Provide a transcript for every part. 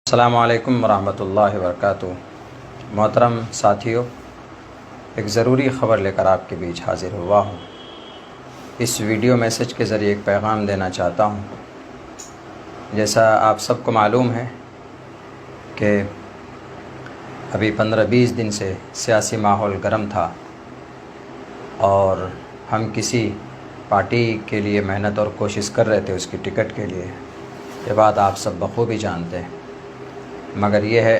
السلام علیکم ورحمۃ اللہ وبرکاتہ۔ محترم ساتھیوں، ایک ضروری خبر لے کر آپ کے بیچ حاضر ہوا ہوں۔ اس ویڈیو میسج کے ذریعے ایک پیغام دینا چاہتا ہوں۔ جیسا آپ سب کو معلوم ہے کہ ابھی 15-20 دن سے سیاسی ماحول گرم تھا اور ہم کسی پارٹی کے لیے محنت اور کوشش کر رہے تھے اس کی ٹکٹ کے لیے۔ یہ بات آپ سب بخوبی جانتے ہیں، مگر یہ ہے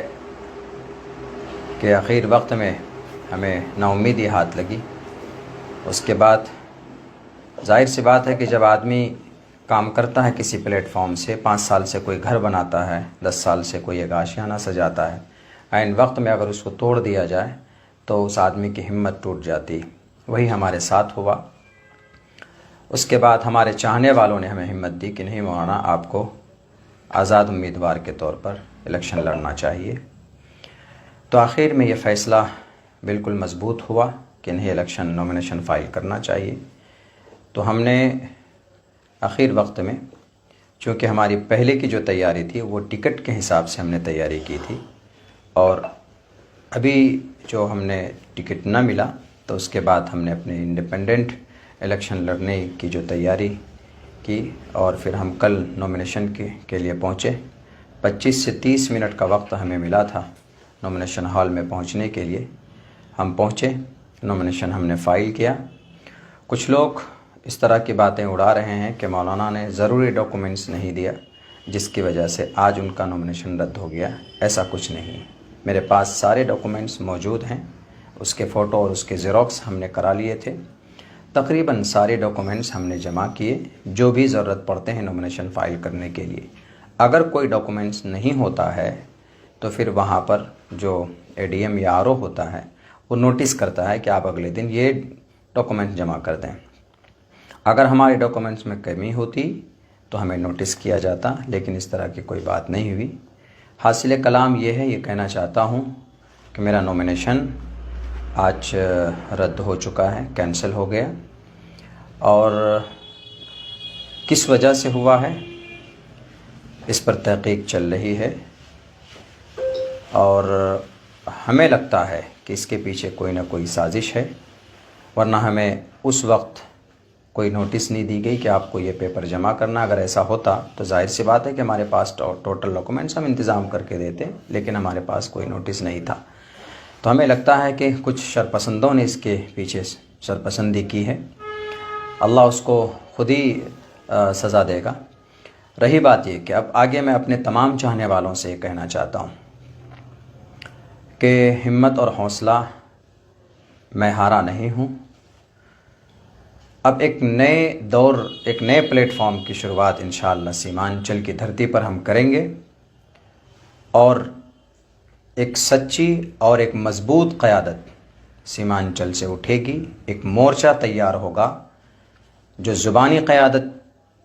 کہ آخر وقت میں ہمیں نا امیدی ہاتھ لگی۔ اس کے بعد ظاہر سی بات ہے کہ جب آدمی کام کرتا ہے کسی پلیٹ فارم سے، 5 سال سے کوئی گھر بناتا ہے، 10 سال سے کوئی ایک آشیانہ سجاتا ہے، عین وقت میں اگر اس کو توڑ دیا جائے تو اس آدمی کی ہمت ٹوٹ جاتی۔ وہی ہمارے ساتھ ہوا۔ اس کے بعد ہمارے چاہنے والوں نے ہمیں ہمت دی کہ نہیں مولانا، آپ کو آزاد امیدوار کے طور پر الیکشن لڑنا چاہیے۔ تو آخر میں یہ فیصلہ بالکل مضبوط ہوا کہ نہیں، الیکشن نومینیشن فائل کرنا چاہیے۔ تو ہم نے آخر وقت میں، چونکہ ہماری پہلے کی جو تیاری تھی وہ ٹکٹ کے حساب سے ہم نے تیاری کی تھی، اور ابھی جو ہم نے ٹکٹ نہ ملا تو اس کے بعد ہم نے اپنے انڈیپینڈنٹ الیکشن لڑنے کی جو تیاری کی، اور پھر ہم کل نومینیشن کے لیے پہنچے۔ 25 سے 30 منٹ کا وقت ہمیں ملا تھا نومینیشن ہال میں پہنچنے کے لیے۔ ہم پہنچے، نومینیشن ہم نے فائل کیا۔ کچھ لوگ اس طرح کی باتیں اڑا رہے ہیں کہ مولانا نے ضروری ڈاکومنٹس نہیں دیا جس کی وجہ سے آج ان کا نومینیشن رد ہو گیا۔ ایسا کچھ نہیں، میرے پاس سارے ڈاکومنٹس موجود ہیں، اس کے فوٹو اور اس کے زیروکس ہم نے کرا لیے تھے۔ تقریباً سارے ڈاکومنٹس ہم نے جمع کیے جو بھی ضرورت پڑتے ہیں نومینیشن فائل کرنے کے لیے۔ اگر کوئی ڈاکومنٹس نہیں ہوتا ہے تو پھر وہاں پر جو اے ڈی ایم یا آر او ہوتا ہے وہ نوٹس کرتا ہے کہ آپ اگلے دن یہ ڈاکومنٹ جمع کر دیں۔ اگر ہمارے ڈاکومنٹس میں کمی ہوتی تو ہمیں نوٹس کیا جاتا، لیکن اس طرح کی کوئی بات نہیں ہوئی۔ حاصل کلام یہ ہے، یہ کہنا چاہتا ہوں کہ میرا نومینیشن آج رد ہو چکا ہے، کینسل ہو گیا، اور کس وجہ سے ہوا ہے اس پر تحقیق چل رہی ہے، اور ہمیں لگتا ہے کہ اس کے پیچھے کوئی نہ کوئی سازش ہے، ورنہ ہمیں اس وقت کوئی نوٹس نہیں دی گئی کہ آپ کو یہ پیپر جمع کرنا۔ اگر ایسا ہوتا تو ظاہر سی بات ہے کہ ہمارے پاس ٹوٹل ڈاکومنٹس ہم انتظام کر کے دیتے، لیکن ہمارے پاس کوئی نوٹس نہیں تھا۔ تو ہمیں لگتا ہے کہ کچھ شرپسندوں نے اس کے پیچھے شرپسندی کی ہے۔ اللہ اس کو خود ہی سزا دے گا۔ رہی بات یہ کہ اب آگے میں اپنے تمام چاہنے والوں سے یہ کہنا چاہتا ہوں کہ ہمت اور حوصلہ میں ہارا نہیں ہوں۔ اب ایک نئے دور، ایک نئے پلیٹ فارم کی شروعات انشاءاللہ سیمانچل کی دھرتی پر ہم کریں گے، اور ایک سچی اور ایک مضبوط قیادت سیمانچل سے اٹھے گی۔ ایک مورچہ تیار ہوگا جو زبانی قیادت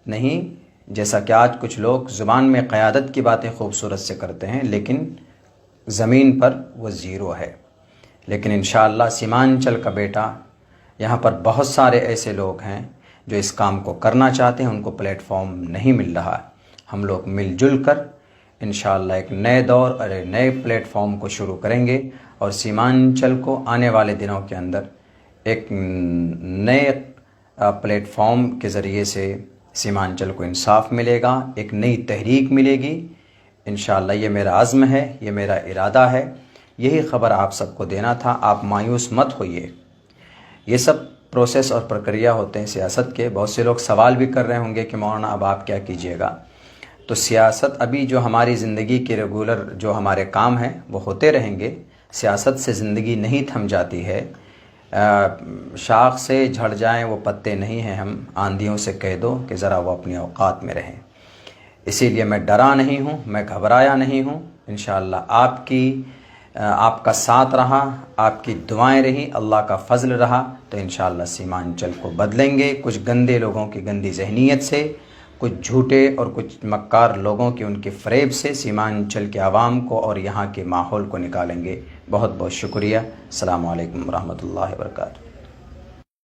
نہیں، جیسا کہ آج کچھ لوگ زبان میں قیادت کی باتیں خوبصورت سے کرتے ہیں لیکن زمین پر وہ زیرو ہے۔ لیکن انشاءاللہ سیمانچل کا بیٹا، یہاں پر بہت سارے ایسے لوگ ہیں جو اس کام کو کرنا چاہتے ہیں، ان کو پلیٹ فارم نہیں مل رہا۔ ہم لوگ مل جل کر انشاءاللہ ایک نئے دور اور ایک نئے پلیٹ فارم کو شروع کریں گے، اور سیمانچل کو آنے والے دنوں کے اندر ایک نئے پلیٹ فارم کے ذریعے سے سیمانچل کو انصاف ملے گا، ایک نئی تحریک ملے گی انشاءاللہ۔ یہ میرا عزم ہے، یہ میرا ارادہ ہے، یہی خبر آپ سب کو دینا تھا۔ آپ مایوس مت ہوئیے، یہ سب پروسیس اور پرکریا ہوتے ہیں سیاست کے۔ بہت سے لوگ سوال بھی کر رہے ہوں گے کہ مولانا اب آپ کیا کیجیے گا؟ تو سیاست ابھی جو ہماری زندگی کے ریگولر جو ہمارے کام ہیں وہ ہوتے رہیں گے۔ سیاست سے زندگی نہیں تھم جاتی ہے۔ شاخ سے جھڑ جائیں وہ پتے نہیں ہیں ہم، آندھیوں سے کہہ دو کہ ذرا وہ اپنی اوقات میں رہیں۔ اسی لیے میں ڈرا نہیں ہوں، میں گھبرایا نہیں ہوں۔ انشاءاللہ آپ کا ساتھ رہا، آپ کی دعائیں رہی، اللہ کا فضل رہا، تو انشاءاللہ سیمانچل کو بدلیں گے۔ کچھ گندے لوگوں کی گندی ذہنیت سے، کچھ جھوٹے اور کچھ مکار لوگوں کی ان کے فریب سے سیمانچل کے عوام کو اور یہاں کے ماحول کو نکالیں گے۔ بہت بہت شکریہ۔ السلام علیکم ورحمۃ اللہ وبرکاتہ۔